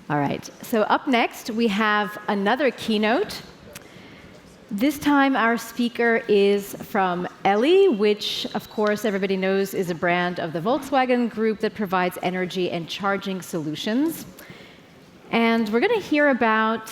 All right, so up next, we have another keynote. This time, our speaker is from Elli, which, of course, everybody knows is a brand of the Volkswagen Group that provides energy and charging solutions. And we're going to hear about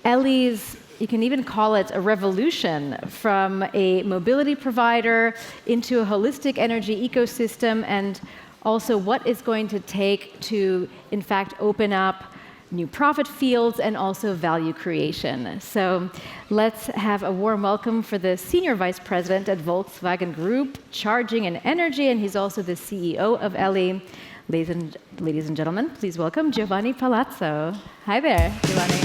Elli's, you can even call it a revolution, from a mobility provider into a holistic energy ecosystem, and also what it's going to take to, in fact, open up new profit fields and also value creation. So let's have a warm welcome for the Senior Vice President at Volkswagen Group, Charging and Energy, and he's also the CEO of Elli. Ladies and gentlemen, please welcome Giovanni Palazzo. Hi there, Giovanni.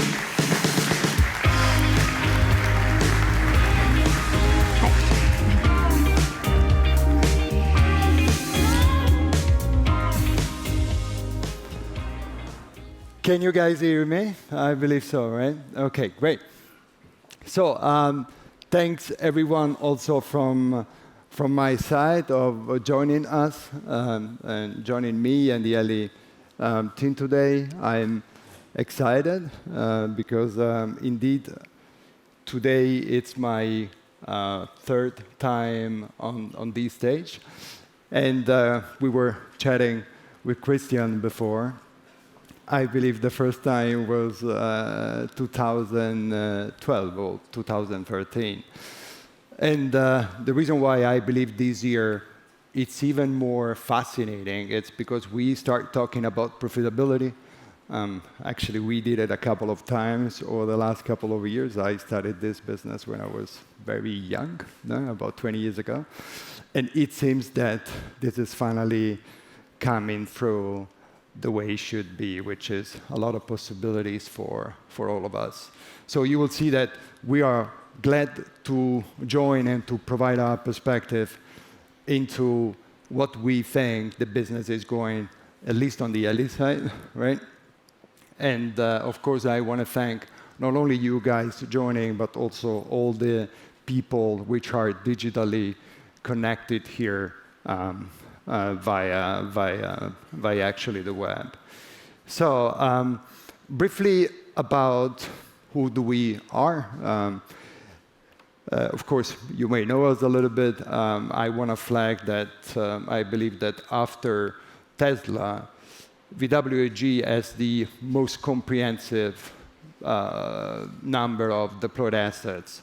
Can you guys hear me? I believe so, right? Okay, great. So thanks everyone also from my side of joining us and joining me and the Elli team today. I'm excited because indeed today it's my third time on this stage. And we were chatting with Christian before. I believe the first time was 2012 or 2013. And the reason why I believe this year it's even more fascinating, it's because we start talking about profitability. Actually, we did it a couple of times over the last couple of years. I started this business when I was very young, about 20 years ago. And it seems that this is finally coming through the way it should be, which is a lot of possibilities for all of us. So you will see that we are glad to join and to provide our perspective into what we think the business is going, at least on the Elli side, right? And of course, I want to thank not only you guys joining, but also all the people which are digitally connected here via actually the web. So briefly about who we are. Of course, you may know us a little bit. I want to flag that I believe that after Tesla, VW AG has the most comprehensive number of deployed assets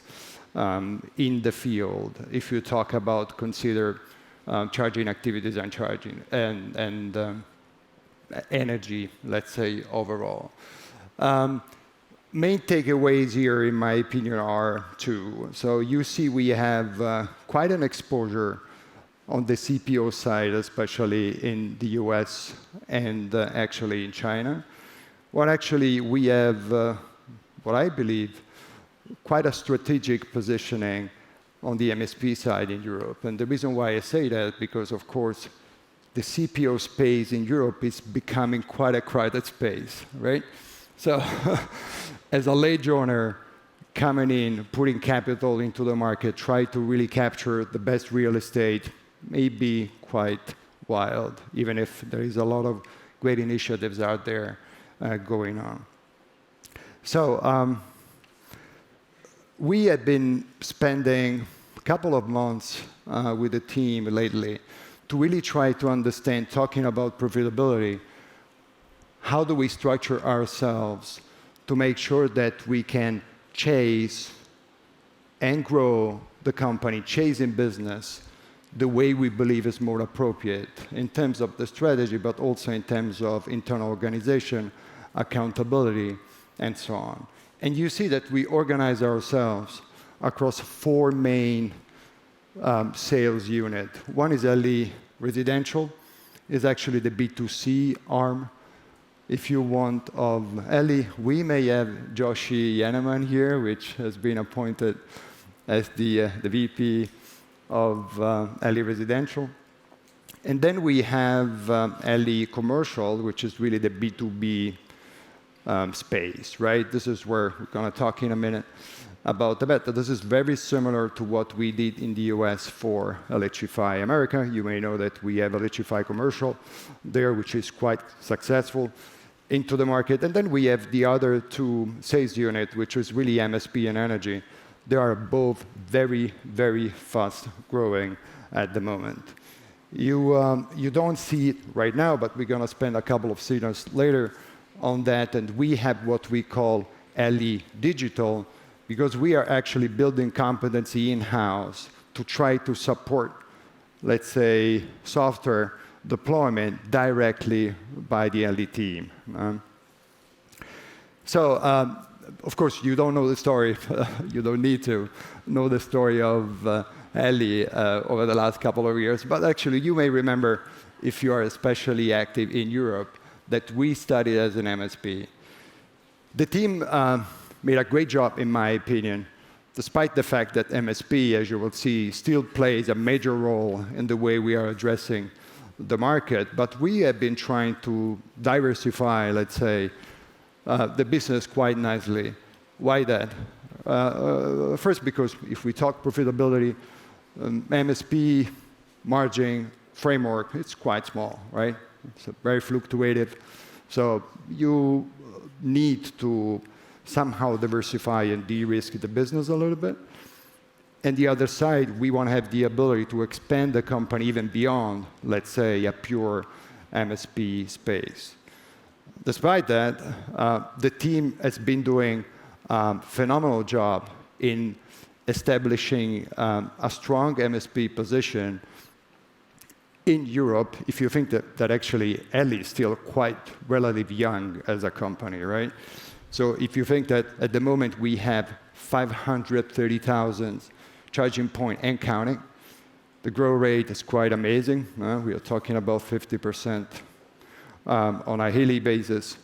in the field. If you talk about consider charging activities and charging and energy, let's say, overall. Main takeaways here, in my opinion, are two. So you see we have quite an exposure on the CPO side, especially in the US and actually in China. Well, actually, we have, what I believe, quite a strategic positioning on the MSP side in Europe. And the reason why I say that, because of course, the CPO space in Europe is becoming quite a crowded space, right? So as a late joiner coming in, putting capital into the market, try to really capture the best real estate, may be quite wild, even if there is a lot of great initiatives out there going on. So we have been spending a couple of months with the team lately to really try to understand, talking about profitability, how do we structure ourselves to make sure that we can chase and grow the company, chasing business the way we believe is more appropriate in terms of the strategy, but also in terms of internal organization, accountability, and so on. And you see that we organize ourselves across four main sales units. One is Elli Residential, is actually the B2C arm, if you want, of Elli. We may have Joshi Yaneman here, which has been appointed as the VP of Elli Residential. And then we have Elli Commercial, which is really the B2B space, right? This is where we're going to talk in a minute about the beta. This is very similar to what we did in the US for Electrify America. You may know that we have Electrify Commercial there, which is quite successful. into the market. And then we have the other two sales unit, which is really MSP and energy. They are both very, very fast growing at the moment. You don't see it right now, but we're going to spend a couple of seconds later on that. And we have what we call Elli Digital, because we are actually building competency in-house to try to support, let's say, software deployment directly by the Elli team. Of course, you don't know the story. You don't need to know the story of Elli over the last couple of years. But actually, you may remember, if you are especially active in Europe, that we started as an MSP. The team made a great job, in my opinion, despite the fact that MSP, as you will see, still plays a major role in the way we are addressing the market. But we have been trying to diversify, let's say, the business quite nicely. Why that? First, because if we talk profitability, MSP margin framework, it's quite small, right? It's very fluctuative. So you need to somehow diversify and de-risk the business a little bit. And the other side, we want to have the ability to expand the company even beyond, let's say, a pure MSP space. Despite that, the team has been doing a phenomenal job in establishing a strong MSP position in Europe. If you think that actually Elli is still quite relatively young as a company, right? So if you think that at the moment we have 530,000 charging point and counting, the growth rate is quite amazing. We are talking about 50% on a yearly basis.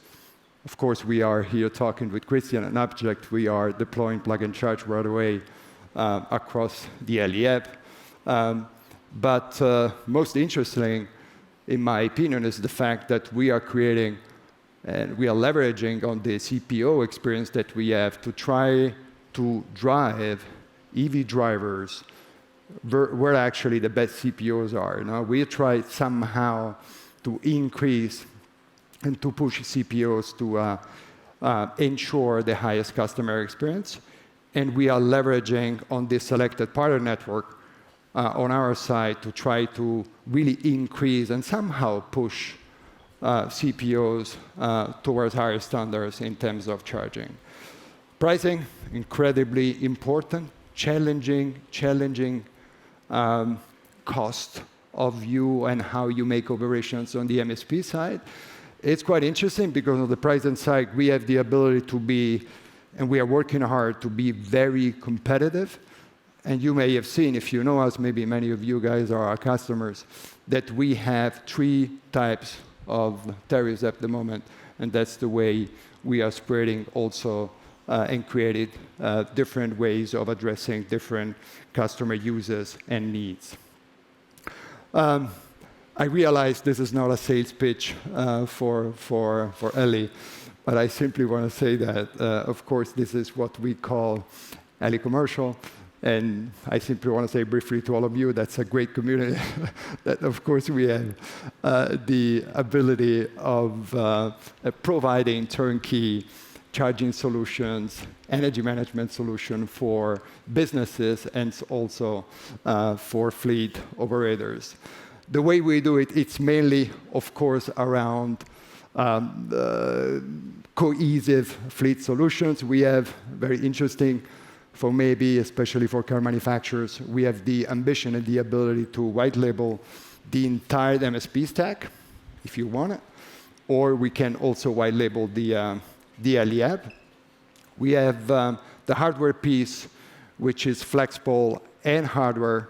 Of course, we are here talking with Christian and Object. We are deploying plug and charge right away across the Elli app. But most interesting, in my opinion, is the fact that we are creating and we are leveraging on the CPO experience that we have to try to drive EV drivers where actually the best CPOs are. Now, we try somehow to increase and to push CPOs to ensure the highest customer experience. And we are leveraging on this selected partner network on our side to try to really increase and somehow push CPOs towards higher standards in terms of charging. Pricing, incredibly important, challenging cost of view and how you make operations on the MSP side. It's quite interesting because on the pricing side, we have the ability to be, and we are working hard to be very competitive. And you may have seen, if you know us, maybe many of you guys are our customers, that we have 3 types of tariffs at the moment. And that's the way we are spreading also and created different ways of addressing different customer users and needs. I realize this is not a sales pitch for Elli, but I simply want to say that, of course, this is what we call Elli Commercial. And I simply want to say briefly to all of you, that's a great community. That, of course, we have the ability of providing turnkey charging solutions, energy management solution for businesses, and also for fleet operators. The way we do it, it's mainly, of course, around cohesive fleet solutions. We have very interesting, for maybe especially for car manufacturers, we have the ambition and the ability to white label the entire MSP stack, if you want it, or we can also white label the Elli app. We have the hardware piece, which is flexible and hardware,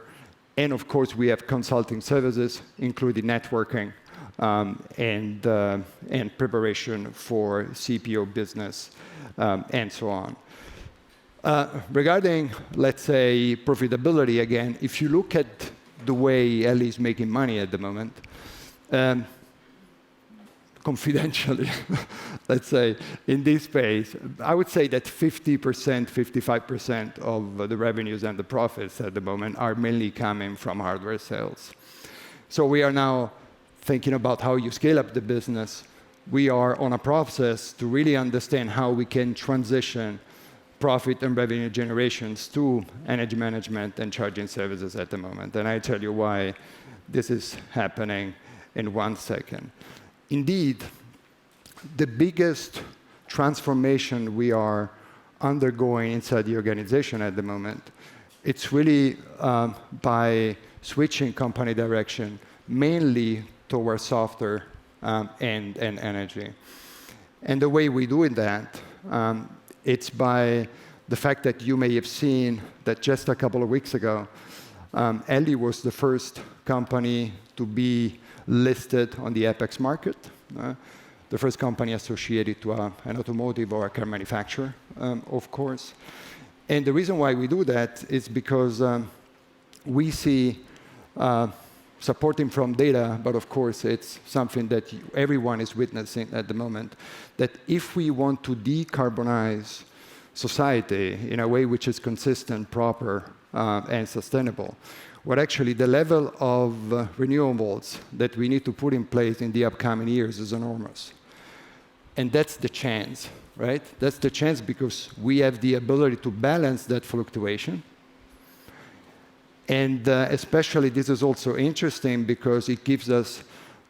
and of course we have consulting services, including networking and preparation for CPO business and so on. Regarding, let's say, profitability, again, if you look at the way Elli is making money at the moment, confidentially, let's say, in this space, I would say that 50%, 55% of the revenues and the profits at the moment are mainly coming from hardware sales. So we are now thinking about how you scale up the business, we are on a process to really understand how we can transition profit and revenue generations to energy management and charging services at the moment. And I tell you why this is happening in 1 second. Indeed, the biggest transformation we are undergoing inside the organization at the moment, it's really by switching company direction, mainly towards software and energy. And the way we do that, it's by the fact that you may have seen that just a couple of weeks ago, Elli was the first company to be listed on the Apex market, the first company associated to an automotive or a car manufacturer, of course. And the reason why we do that is because we see supporting from data, but of course it's something that everyone is witnessing at the moment, that if we want to decarbonize society in a way which is consistent, proper, and sustainable, what actually the level of renewables that we need to put in place in the upcoming years is enormous. And that's the chance, right? That's the chance because we have the ability to balance that fluctuation. And especially this is also interesting because it gives us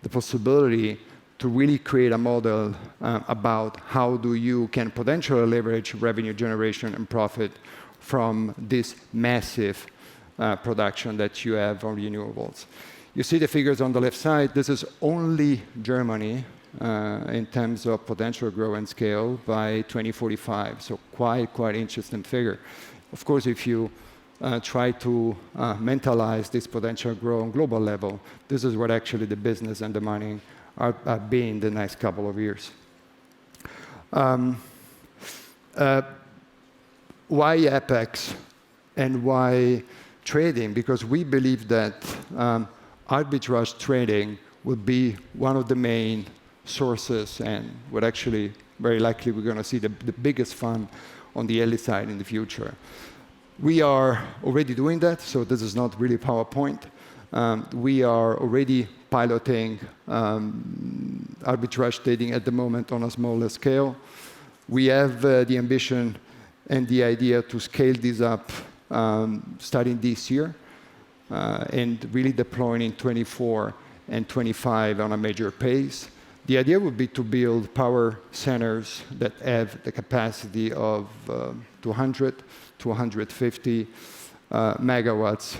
the possibility to really create a model about how you can potentially leverage revenue generation and profit from this massive production that you have on renewables. You see the figures on the left side. This is only Germany in terms of potential growth and scale by 2045. So quite interesting figure. Of course, if you try to mentalize this potential growth on global level, this is what actually the business and the money are being the next couple of years. Why Apex and why trading? Because we believe that arbitrage trading will be one of the main sources and what actually very likely we're going to see the biggest fund on the Elli side in the future. We are already doing that, so this is not really PowerPoint. We are already piloting arbitrage trading at the moment on a smaller scale. We have the ambition and the idea to scale this up starting this year and really deploying in 24 and 25 on a major pace. The idea would be to build power centers that have the capacity of 200 to 150 megawatts,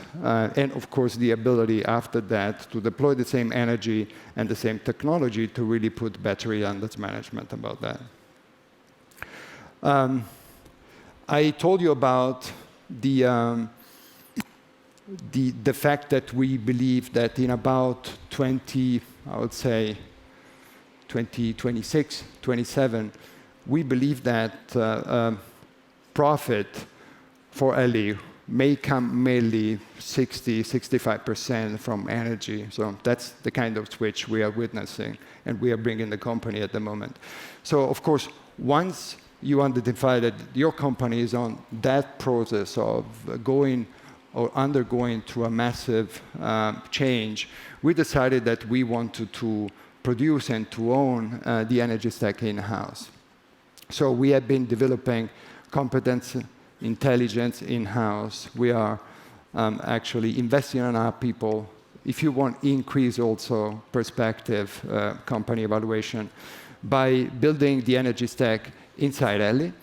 and of course the ability after that to deploy the same energy and the same technology to really put battery under management about that. I told you about the fact that we believe that in about 2026, 27, we believe that profit for Elli may come mainly 60-65% from energy. So that's the kind of switch we are witnessing, and we are bringing the company at the moment. So of course, once you identify that your company is on that process of going or undergoing through a massive change, we decided that we wanted to produce and to own the energy stack in-house. So we have been developing competence, intelligence in-house. We are actually investing in our people. If you want increase also perspective, company evaluation, by building the energy stack inside Elli.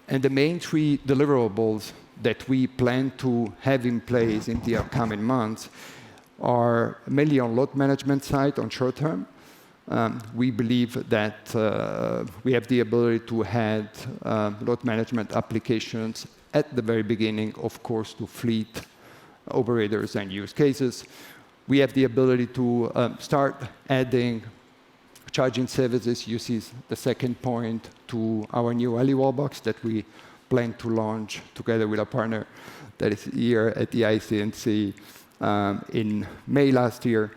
And the main 3 deliverables that we plan to have in place in the upcoming months are mainly on load management side, on short term. We believe that we have the ability to add load management applications at the very beginning, of course, to fleet operators and use cases. We have the ability to start adding charging services. You see the second point to our new Elli wallbox that we plan to launch together with a partner that is here at the ICNC in May last year.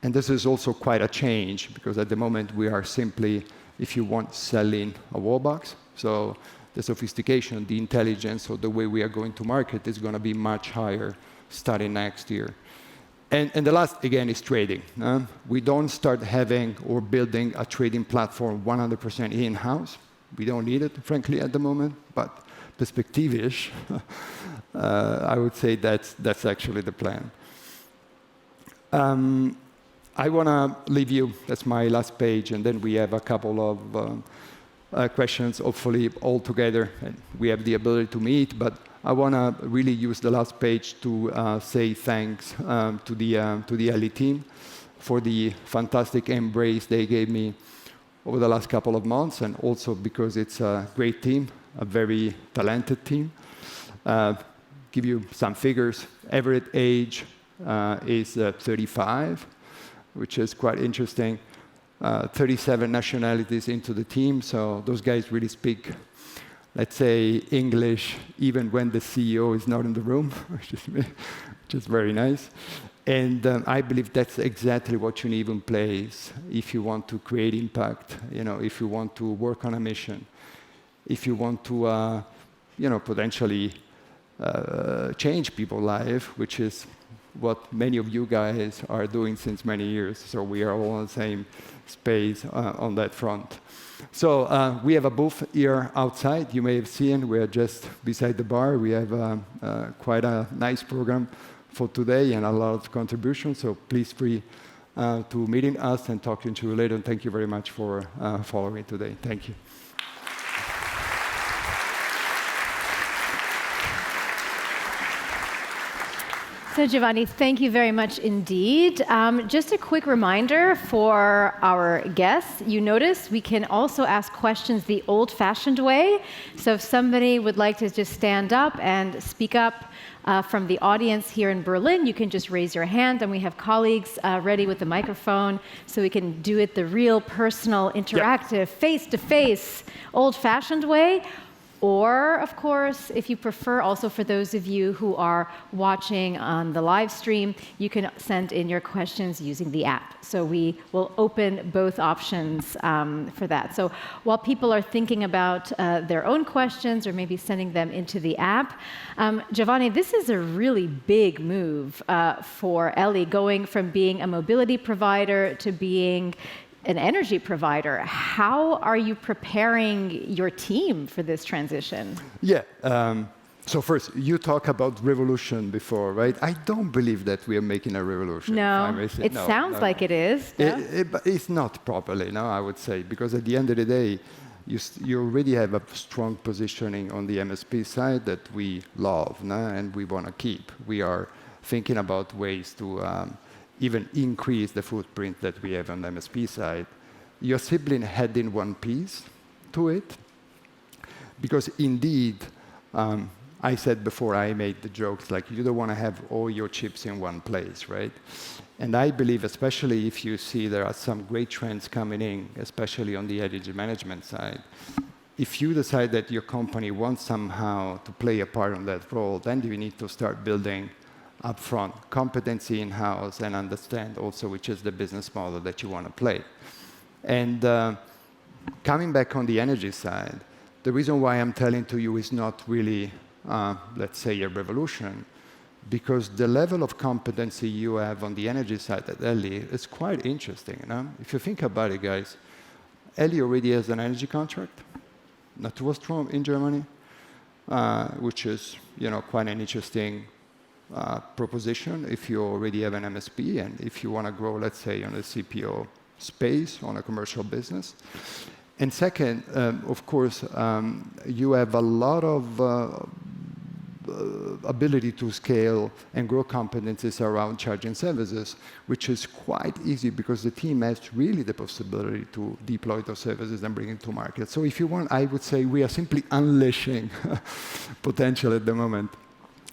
And this is also quite a change because at the moment we are simply, if you want, selling a wallbox. So the sophistication, the intelligence, or the way we are going to market is going to be much higher starting next year. And the last, again, is trading. We don't start having or building a trading platform 100% in-house. We don't need it, frankly, at the moment. But perspective-ish, I would say that's actually the plan. I want to leave you, that's my last page, and then we have a couple of questions, hopefully all together. And we have the ability to meet, but I want to really use the last page to say thanks to the Elli team for the fantastic embrace they gave me over the last couple of months, and also because it's a great team, a very talented team. Give you some figures. Average age is 35, which is quite interesting. 37 nationalities into the team, so those guys really speak, let's say, English, even when the CEO is not in the room, which is very nice. And I believe that's exactly what you need in place if you want to create impact, if you want to work on a mission, if you want to, potentially change people's life, which is what many of you guys are doing since many years. So we are all in the same space on that front. So we have a booth here outside. You may have seen we are just beside the bar. We have quite a nice program for today and a lot of contributions. So please free to meeting us and talking to you later. And thank you very much for following today. Thank you. So Giovanni, thank you very much indeed. Just a quick reminder for our guests. You notice we can also ask questions the old-fashioned way. So if somebody would like to just stand up and speak up from the audience here in Berlin, you can just raise your hand, and we have colleagues ready with the microphone, so we can do it the real, personal, interactive, face-to-face, old-fashioned way. Or, of course, if you prefer, also for those of you who are watching on the live stream, you can send in your questions using the app. So we will open both options for that. So while people are thinking about their own questions or maybe sending them into the app, Giovanni, this is a really big move for Elli, going from being a mobility provider to being an energy provider. How are you preparing your team for this transition? Yeah. So first, you talk about revolution before, right? I don't believe that we are making a revolution. No, it sounds like it is. But it's not properly, no, I would say, because at the end of the day, you already have a strong positioning on the MSP side that we love, no? And we want to keep. We are thinking about ways to even increase the footprint that we have on the MSP side. Your sibling adding one piece to it, because indeed, I said before, I made the jokes, like you don't want to have all your chips in one place, right? And I believe, especially if you see there are some great trends coming in, especially on the energy management side, if you decide that your company wants somehow to play a part in that role, then you need to start building upfront competency in-house and understand also which is the business model that you want to play. And coming back on the energy side, the reason why I'm telling to you is not really, let's say, a revolution, because the level of competency you have on the energy side at Elli is quite interesting. If you think about it, guys, Elli already has an energy contract, Naturstrom in Germany, which is quite an interesting proposition if you already have an MSP and if you want to grow, let's say, on the CPO space, on a commercial business. And second, of course, you have a lot of ability to scale and grow competencies around charging services, which is quite easy because the team has really the possibility to deploy those services and bring it to market. So if you want, I would say we are simply unleashing potential at the moment,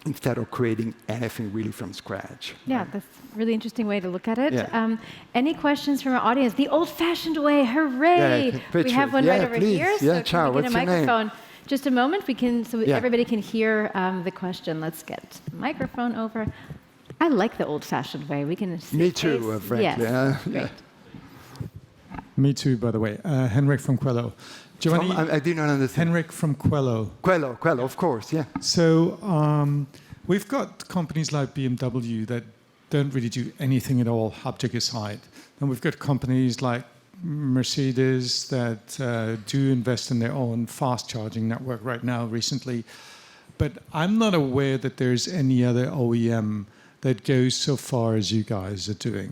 instead of creating anything really from scratch. Yeah, right? That's a really interesting way to look at it. Yeah. Any questions from our audience? The old-fashioned way, hooray! Yeah, we have one right over please. here, so yeah, can we get a microphone? Just a moment, everybody can hear the question. Let's get the microphone over. I like the old-fashioned way. We can see. Me too, frankly. Yes. Yeah. Me too, by the way. Henrik from Quello. Giovanni, I did not understand. Henrik from Quello. Quello, of course, yeah. So we've got companies like BMW that don't really do anything at all haptic aside. And we've got companies like Mercedes that do invest in their own fast charging network right now recently. But I'm not aware that there's any other OEM that goes so far as you guys are doing.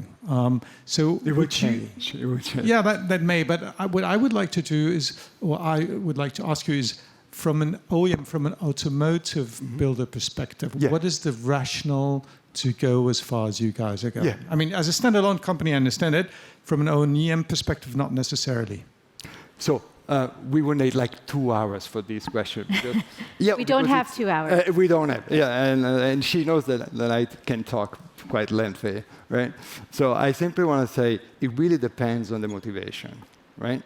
So It would change. It would change. Yeah, that may. But what I would like to do is, or I would like to ask you is, from an OEM, from an automotive builder perspective, what is the rationale to go as far as you guys are going? Yeah. I mean, as a standalone company, I understand it. From an OEM perspective, not necessarily. So we would need like 2 hours for this question. We don't have 2 hours. We don't have, and she knows that I can talk quite lengthy, right? So I simply want to say it really depends on the motivation, right?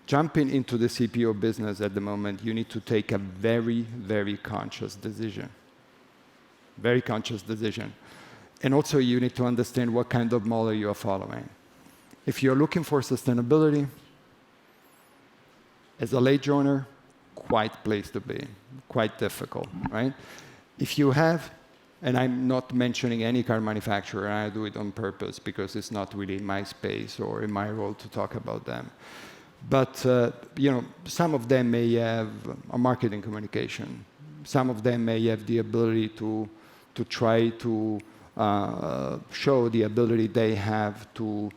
Jumping into the CPO business at the moment, you need to take a very, very conscious decision. Very conscious decision. And also you need to understand what kind of model you are following. If you're looking for sustainability, as a late joiner, quite place to be, quite difficult, right? If you have, and I'm not mentioning any car manufacturer, and I do it on purpose because it's not really in my space or in my role to talk about them. But some of them may have a marketing communication. Some of them may have the ability to try to show the ability they have to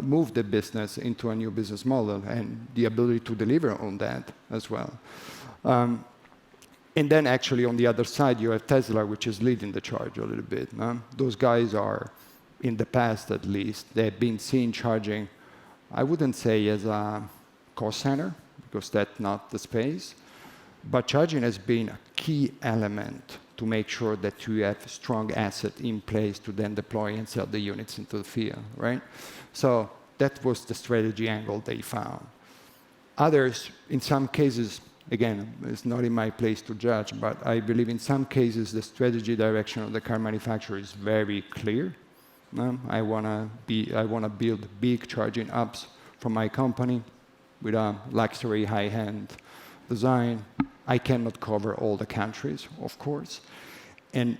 move the business into a new business model and the ability to deliver on that as well. And then actually on the other side, you have Tesla, which is leading the charge a little bit. Those guys are, in the past at least, they've been seen charging, I wouldn't say as a cost center, because that's not the space, but charging has been a key element to make sure that you have strong asset in place to then deploy and sell the units into the field, right? So that was the strategy angle they found. Others, in some cases, again, it's not in my place to judge, but I believe in some cases the strategy direction of the car manufacturer is very clear. I want to build big charging hubs for my company with a luxury high-end design. I cannot cover all the countries, of course. And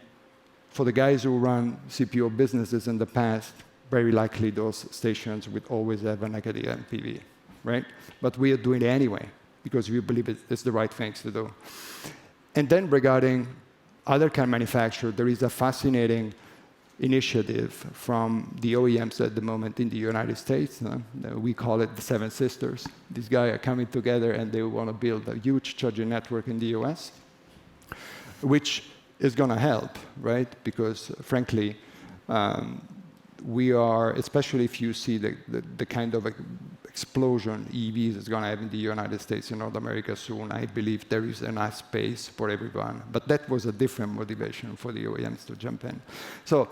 for the guys who run CPO businesses in the past, very likely those stations would always have a negative NPV, right? But we are doing it anyway because we believe it's the right things to do. And then regarding other car manufacturers, there is a fascinating initiative from the OEMs at the moment in the United States. We call it the Seven Sisters. These guys are coming together and they want to build a huge charging network in the US, which is going to help, right? Because frankly, we are, especially if you see the kind of explosion EVs is going to have in the United States and North America soon, I believe there is enough space for everyone. But that was a different motivation for the OEMs to jump in. So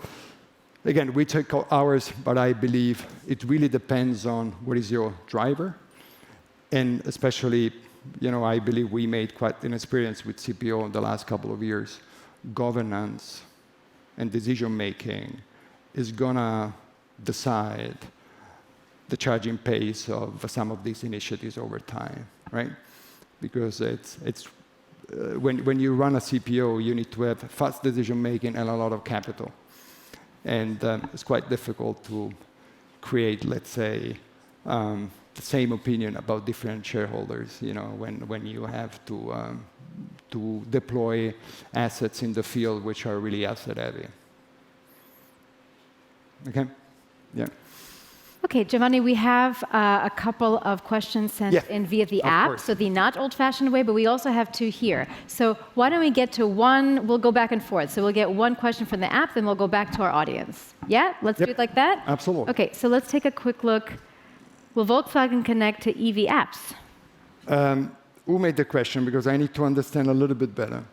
again, we take hours, but I believe it really depends on what is your driver. And especially, I believe we made quite an experience with CPO in the last couple of years. Governance and decision-making is going to decide the charging pace of some of these initiatives over time, right? Because when you run a CPO, you need to have fast decision-making and a lot of capital. And it's quite difficult to create, let's say, the same opinion about different shareholders, when you have to deploy assets in the field which are really asset-heavy. Okay? Yeah. Okay, Giovanni, we have a couple of questions sent in via the app, so the not old-fashioned way, but we also have two here. So why don't we get to one, we'll go back and forth. So we'll get one question from the app, then we'll go back to our audience. Yeah, let's do it like that? Absolutely. Okay, so let's take a quick look. Will Volkswagen connect to EV apps? Who made the question? Because I need to understand a little bit better.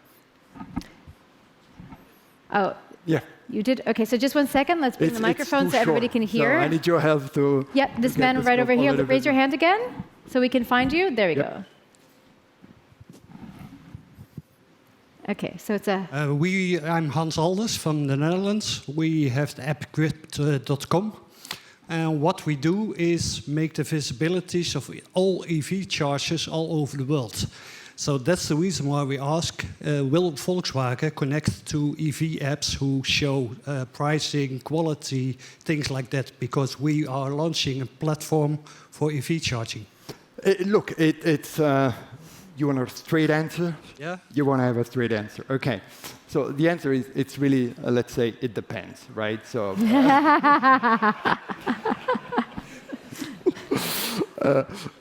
Oh. Yeah. You did? Okay, so just 1 second. Let's bring the microphone so everybody can hear. So I need your help to... Yeah, this man right over here. Raise your hand again so we can find you. There we go. Okay, so it's a... I'm Hans Alders from the Netherlands. We have the app grid.com. And what we do is make the visibilities of all EV chargers all over the world. So that's the reason why we ask, will Volkswagen connect to EV apps who show pricing, quality, things like that? Because we are launching a platform for EV charging. Look, it's... you want a straight answer? Yeah. You want to have a straight answer. Okay. So the answer is, it's really, let's say, it depends, right? So...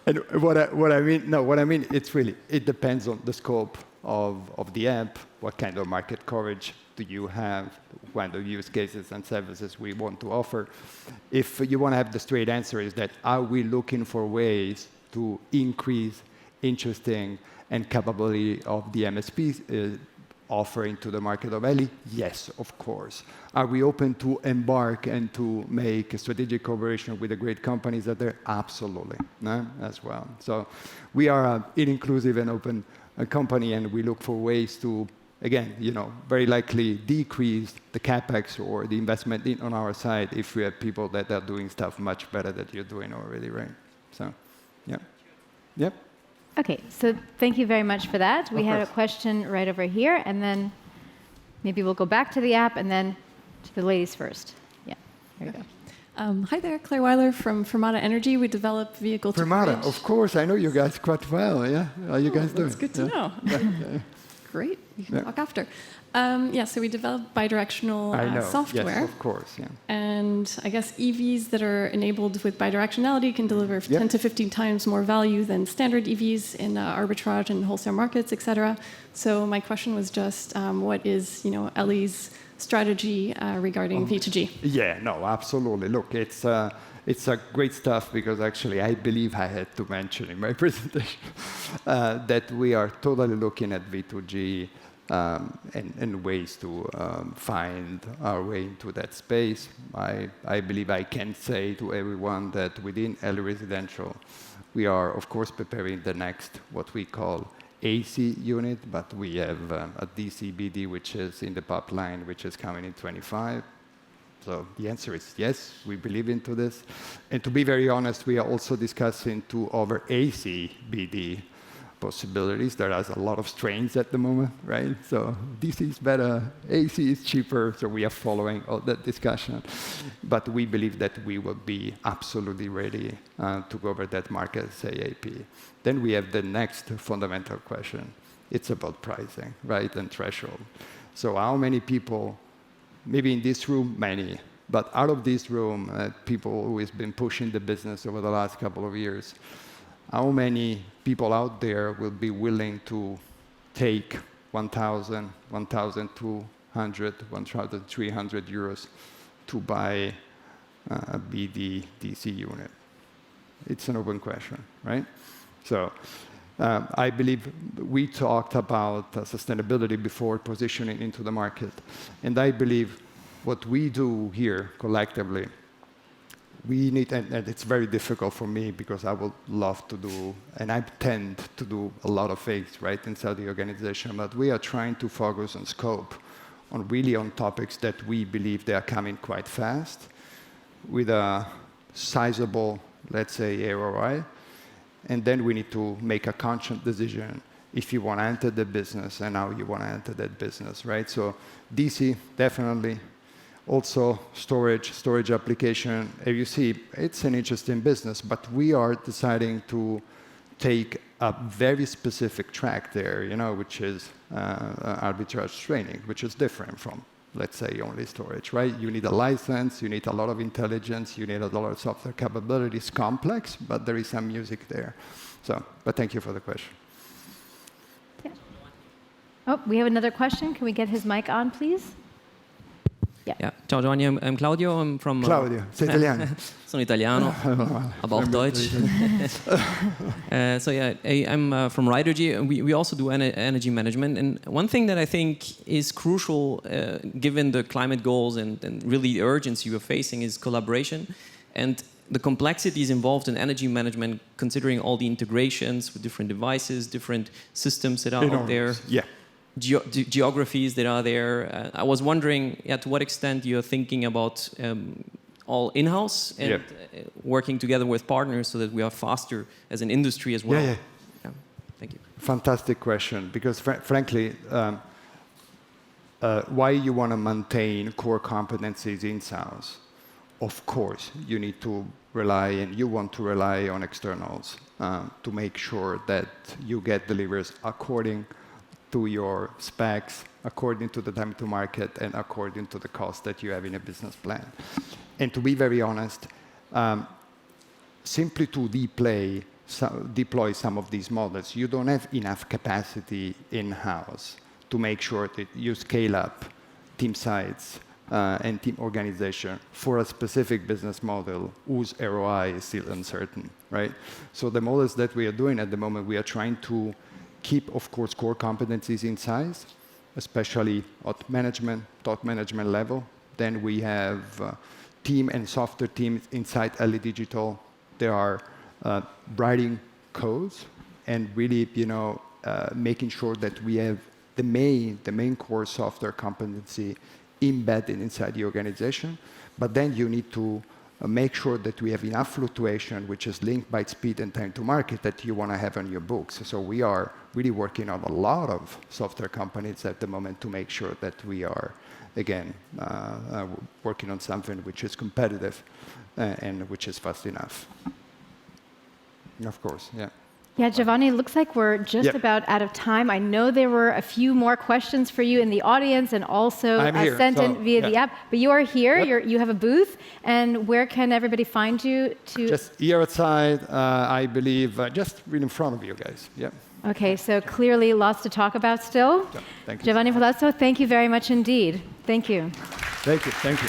and what I mean, it's really, it depends on the scope of the app, what kind of market coverage do you have, what kind of use cases and services we want to offer. If you want to have the straight answer is that, are we looking for ways to increase interesting and capability of the MSP offering to the market of Elli? Yes, of course. Are we open to embark and to make a strategic cooperation with the great companies that there? Absolutely, no? As well. So we are an inclusive and open company, and we look for ways to, again, very likely decrease the capex or the investment on our side if we have people that are doing stuff much better than you're doing already, right? So, yeah. Yep. Okay, so thank you very much for that. We had a question right over here, and then maybe we'll go back to the app, and then to the ladies first. Yeah, here we go. Hi there, Claire Weiler from Fermata Energy. We develop vehicle to Fermata, grid. of course. I know you guys quite well, yeah? How are you guys doing? That's good to know. Great, you can talk after. So we develop bidirectional software. Yes, of course, yeah. And I guess EVs that are enabled with bidirectionality can deliver 10 to 15 times more value than standard EVs in arbitrage and wholesale markets, et cetera. So my question was just, what is, Elli's strategy regarding V2G? Yeah, no, absolutely. Look, it's a great stuff because actually I believe I had to mention in my presentation that we are totally looking at V2G and ways to find our way into that space. I believe I can say to everyone that within Elli Residential, we are, of course, preparing the next, what we call AC unit, but we have a DC BD, which is in the pipeline, which is coming in 25. So the answer is yes, we believe into this. And to be very honest, we are also discussing two other AC BD possibilities. There are a lot of strains at the moment, right? So DC is better, AC is cheaper, so we are following all that discussion. But we believe that we will be absolutely ready to cover that market ASAP. Then we have the next fundamental question. It's about pricing, right, and threshold. So how many people, maybe in this room, many, but out of this room, people who has been pushing the business over the last couple of years, how many people out there will be willing to take 1,000, 1,200, 1,300 euros to buy a BD DC unit? It's an open question, right? So I believe we talked about sustainability before positioning into the market. And I believe what we do here collectively, we need, and it's very difficult for me because I would love to do, and I tend to do a lot of things, right, inside the organization, but we are trying to focus on scope, on topics that we believe they are coming quite fast, with a sizable, let's say, ROI, and then we need to make a conscious decision if you want to enter the business and how you want to enter that business, right? So DC, definitely. Also, storage application. As you see, it's an interesting business, but we are deciding to take a very specific track there, which is arbitrage training, which is different from, let's say, only storage, right? You need a license, you need a lot of intelligence, you need a lot of software capabilities, complex, but there is some music there. So, but thank you for the question. Yeah. Oh, we have another question. Can we get his mic on, please? Ja, ciao Giovanni, I'm Claudio. I'm from... Claudio, sei italiano? Sono italiano, aber auch Deutsch. I'm from Ridergy. We also do energy management. And one thing that I think is crucial, given the climate goals and really the urgency we're facing, is collaboration. And the complexities involved in energy management, considering all the integrations with different devices, different systems that are out there. Yeah. Geographies that are there. I was wondering, to what extent you're thinking about all in-house and working together with partners so that we are faster as an industry as well. Yeah. Thank you. Fantastic question, because frankly, why you want to maintain core competencies in-house? Of course, you need to rely, and you want to rely on externals to make sure that you get deliveries according to your specs, according to the time to market, and according to the cost that you have in a business plan. And to be very honest, simply to deploy some of these models, you don't have enough capacity in-house to make sure that you scale up team size and team organization for a specific business model whose ROI is still uncertain, right? So the models that we are doing at the moment, we are trying to keep, of course, core competencies in size, especially at top management level. Then we have team and software teams inside Elli Digital. They are writing codes and really, making sure that we have the main core software competency embedded inside the organization. But then you need to make sure that we have enough fluctuation, which is linked by speed and time to market, that you want to have on your books. So we are really working on a lot of software companies at the moment to make sure that we are, again, working on something which is competitive and which is fast enough. Of course, yeah. Yeah, Giovanni, it looks like we're just about out of time. I know there were a few more questions for you in the audience and also sent in via the app. But you are here, you have a booth. And where can everybody find you? Just here outside, I believe, just right in front of you guys. Yeah. Okay, so clearly lots to talk about still. Yeah, thank you. Giovanni Palazzo, thank you very much indeed. Thank you. Thank you. Thank you.